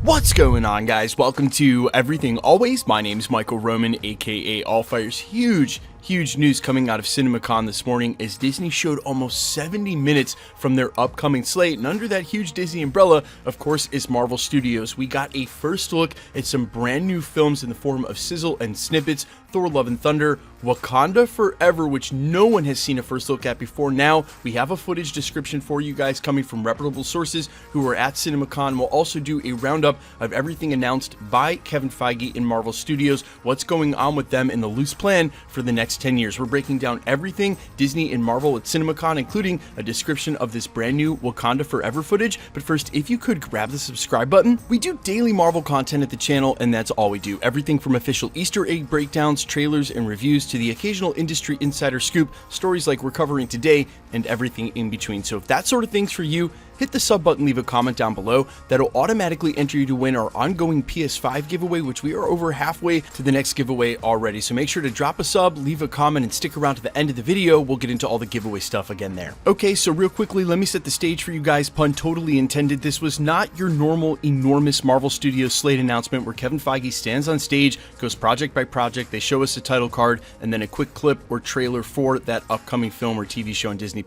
What's going on, guys? Welcome to Everything Always. My name's Michael Roman, aka Allfire's. Huge news coming out of Cinemacon this morning as Disney showed almost 70 minutes from their upcoming slate, and under that huge Disney umbrella, of course, is Marvel Studios. We got a first look at some brand new films in the form of Sizzle and snippets, Thor: Love and Thunder, Wakanda Forever, which no one has seen a first look at before now. We have a footage description for you guys coming from reputable sources who were at Cinemacon. We'll also do a roundup of everything announced by Kevin Feige in Marvel Studios, what's going on with them, and the loose plan for the next 10 years. We're breaking down everything Disney and Marvel at Cinemacon, including a description of this brand new Wakanda Forever footage. But first, if you could grab the subscribe button. We do daily Marvel content at the channel, and that's all we do. Everything from official Easter egg breakdowns, trailers, and reviews to the occasional industry insider scoop, stories like we're covering today, and everything in between. So if that sort of thing's for you, hit the sub button, leave a comment down below. That'll automatically enter you to win our ongoing PS5 giveaway, which we are over halfway to the next giveaway already. So make sure to drop a sub, leave a comment, and stick around to the end of the video. We'll get into all the giveaway stuff again there. Okay, so real quickly, let me set the stage for you guys. Pun totally intended. This was not your normal enormous Marvel Studios slate announcement where Kevin Feige stands on stage, goes project by project, they show us a title card, and then a quick clip or trailer for that upcoming film or TV show on Disney+.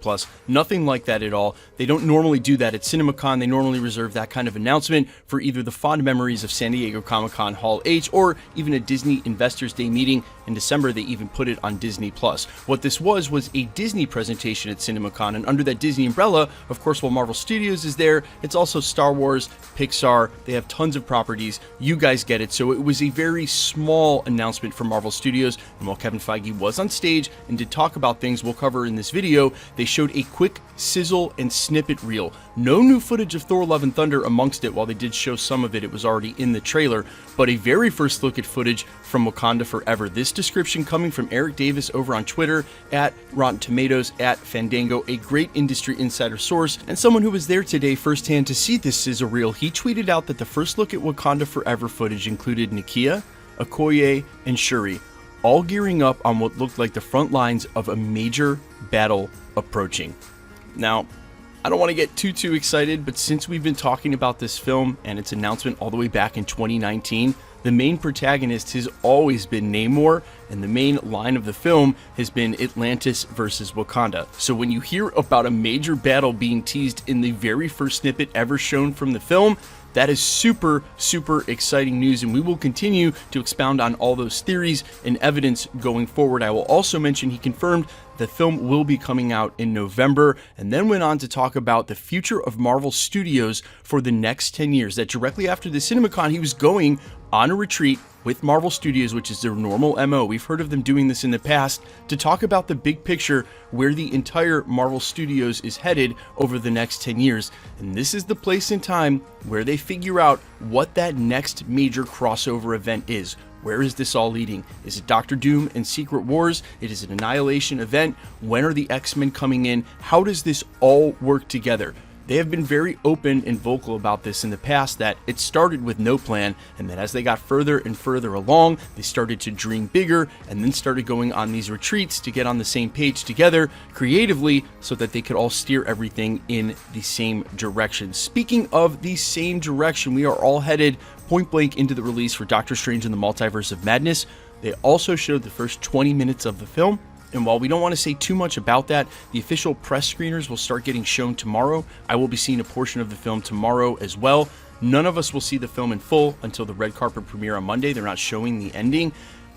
Nothing like that at all. They don't normally do that at Cinemacon. They normally reserve that kind of announcement for either the fond memories of San Diego Comic-Con Hall H or even a Disney Investors Day meeting. In December, they even put it on Disney+. What this was a Disney presentation at Cinemacon, and under that Disney umbrella, of course, while Marvel Studios is there, it's also Star Wars, Pixar. They have tons of properties. You guys get it. So it was a very small announcement from Marvel Studios, and while Kevin Feige was on stage and did talk about things we'll cover in this video, they showed a quick sizzle and snippet reel. No new footage of Thor: Love and Thunder amongst it. While they did show some of it, it was already in the trailer, but a very first look at footage from Wakanda Forever. This description coming from Eric Davis over on Twitter, at Rotten Tomatoes, at Fandango, a great industry insider source, and someone who was there today firsthand to see this sizzle reel. He tweeted out that the first look at Wakanda Forever footage included Nakia, Okoye, and Shuri, all gearing up on what looked like the front lines of a major battle approaching. Now, I don't want to get too excited, but since we've been talking about this film and its announcement all the way back in 2019, the main protagonist has always been Namor, and the main line of the film has been Atlantis versus Wakanda. So when you hear about a major battle being teased in the very first snippet ever shown from the film, that is super exciting news, and we will continue to expound on all those theories and evidence going forward. I will also mention he confirmed the film will be coming out in November, and then went on to talk about the future of Marvel Studios for the next 10 years. That directly after the Cinemacon, he was going on a retreat with Marvel Studios, which is their normal MO. We've heard of them doing this in the past, to talk about the big picture, where the entire Marvel Studios is headed over the next 10 years. And this is the place and time where they figure out what that next major crossover event is. Where is this all leading? Is it Doctor Doom and Secret Wars? It is an Annihilation event. When are the X-Men coming in? How does this all work together? They have been very open and vocal about this in the past, that it started with no plan, and then as they got further and further along, they started to dream bigger, and then started going on these retreats to get on the same page together creatively so that they could all steer everything in the same direction. Speaking of the same direction, we are all headed point blank into the release for Doctor Strange in the Multiverse of Madness. They also showed the first 20 minutes of the film. And while we don't want to say too much about that, the official press screeners will start getting shown tomorrow. I will be seeing a portion of the film tomorrow as well. None of us will see the film in full until the red carpet premiere on Monday. They're not showing the ending.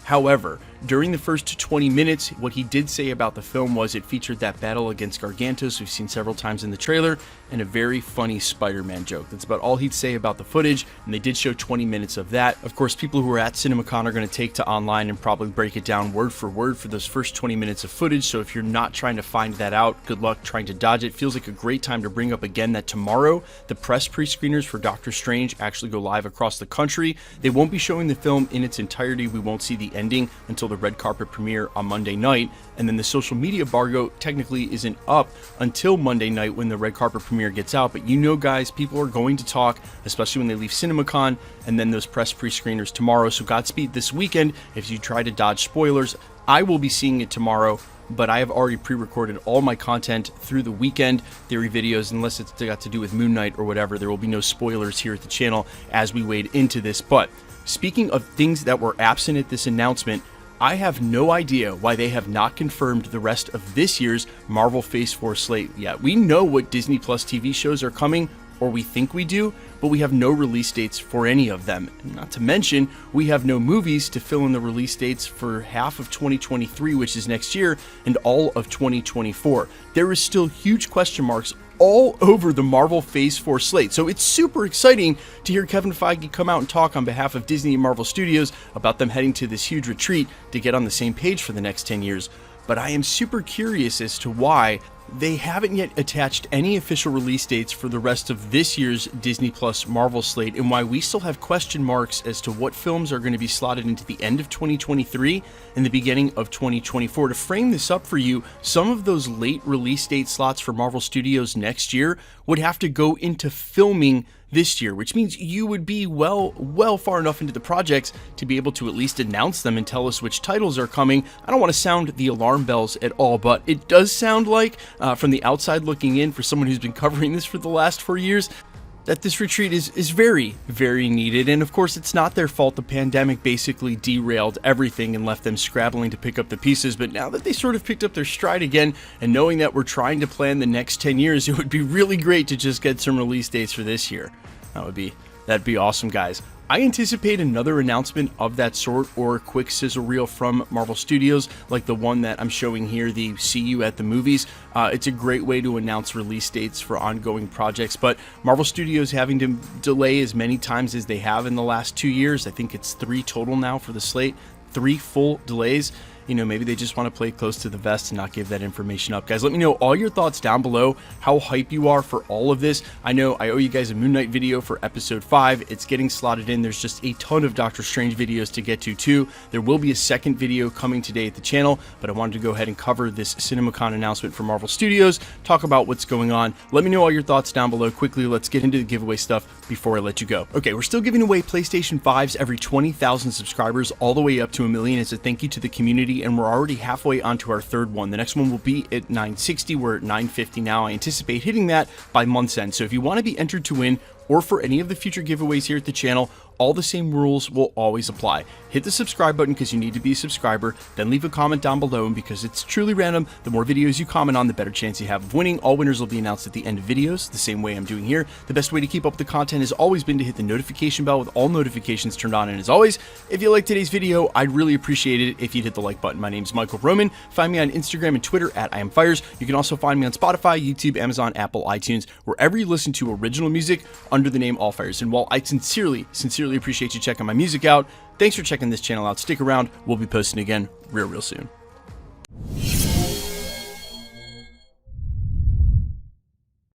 However, during the first 20 minutes, what he did say about the film was it featured that battle against Gargantos we've seen several times in the trailer, and a very funny Spider-Man joke. That's about all he'd say about the footage, and they did show 20 minutes of that. Of course, people who are at Cinemacon are going to take to online and probably break it down word for word for those first 20 minutes of footage, so if you're not trying to find that out, good luck trying to dodge it. Feels like a great time to bring up again that tomorrow, the press pre-screeners for Doctor Strange actually go live across the country. They won't be showing the film in its entirety. We won't see the ending until the red carpet premiere on Monday night, and then the social media embargo technically isn't up until Monday night when the red carpet premiere gets out. But you know, guys, people are going to talk, especially when they leave Cinemacon, and then those press pre-screeners tomorrow. So Godspeed this weekend if you try to dodge spoilers. I will be seeing it tomorrow, but I have already pre-recorded all my content through the weekend, theory videos, unless it's got to do with Moon Knight or whatever. There will be no spoilers here at the channel as we wade into this. But speaking of things that were absent at this announcement, I have no idea why they have not confirmed the rest of this year's Marvel Phase 4 slate yet. We know what Disney Plus TV shows are coming, or we think we do, but we have no release dates for any of them. Not to mention, we have no movies to fill in the release dates for half of 2023, which is next year, and all of 2024. There is still huge question marks all over the Marvel Phase 4 slate. So it's super exciting to hear Kevin Feige come out and talk on behalf of Disney and Marvel Studios about them heading to this huge retreat to get on the same page for the next 10 years. But I am super curious as to why they haven't yet attached any official release dates for the rest of this year's Disney Plus Marvel slate, and why we still have question marks as to what films are going to be slotted into the end of 2023 and the beginning of 2024. To frame this up for you, some of those late release date slots for Marvel Studios next year would have to go into filming this year, which means you would be well far enough into the projects to be able to at least announce them and tell us which titles are coming. I don't want to sound the alarm bells at all, but it does sound like, from the outside looking in, for someone who's been covering this for the last 4 years, that this retreat is very needed. And of course, it's not their fault. The pandemic basically derailed everything and left them scrabbling to pick up the pieces. But now that they sort of picked up their stride again, and knowing that we're trying to plan the next 10 years, it would be really great to just get some release dates for this year. That'd be awesome, guys. I anticipate another announcement of that sort, or a quick sizzle reel from Marvel Studios, like the one that I'm showing here, the See You at the Movies. It's a great way to announce release dates for ongoing projects, but Marvel Studios having to delay as many times as they have in the last 2 years, I think it's 3 total now for the slate, 3 full delays. You know, maybe they just want to play close to the vest and not give that information up. Guys, let me know all your thoughts down below, how hype you are for all of this. I know I owe you guys a Moon Knight video for episode 5. It's getting slotted in. There's just a ton of Doctor Strange videos to get to too. There will be a second video coming today at the channel, but I wanted to go ahead and cover this Cinemacon announcement for Marvel Studios, talk about what's going on. Let me know all your thoughts down below. Quickly, let's get into the giveaway stuff before I let you go. Okay, we're still giving away PlayStation 5s every 20,000 subscribers, all the way up to 1 million as a thank you to the community, and we're already halfway onto our 3rd one. The next one will be at 960. We're at 950 now. I anticipate hitting that by month's end. So if you want to be entered to win, or for any of the future giveaways here at the channel, all the same rules will always apply. Hit the subscribe button because you need to be a subscriber, then leave a comment down below, and because it's truly random, the more videos you comment on, the better chance you have of winning. All winners will be announced at the end of videos, the same way I'm doing here. The best way to keep up with the content has always been to hit the notification bell with all notifications turned on, and as always, if you like today's video, I'd really appreciate it if you'd hit the like button. My name's Michael Roman. Find me on Instagram and Twitter at IamFires. You can also find me on Spotify, YouTube, Amazon, Apple, iTunes, wherever you listen to original music under the name Allfires. And while I sincerely appreciate you checking my music out, thanks for checking this channel out. Stick around. We'll be posting again real soon.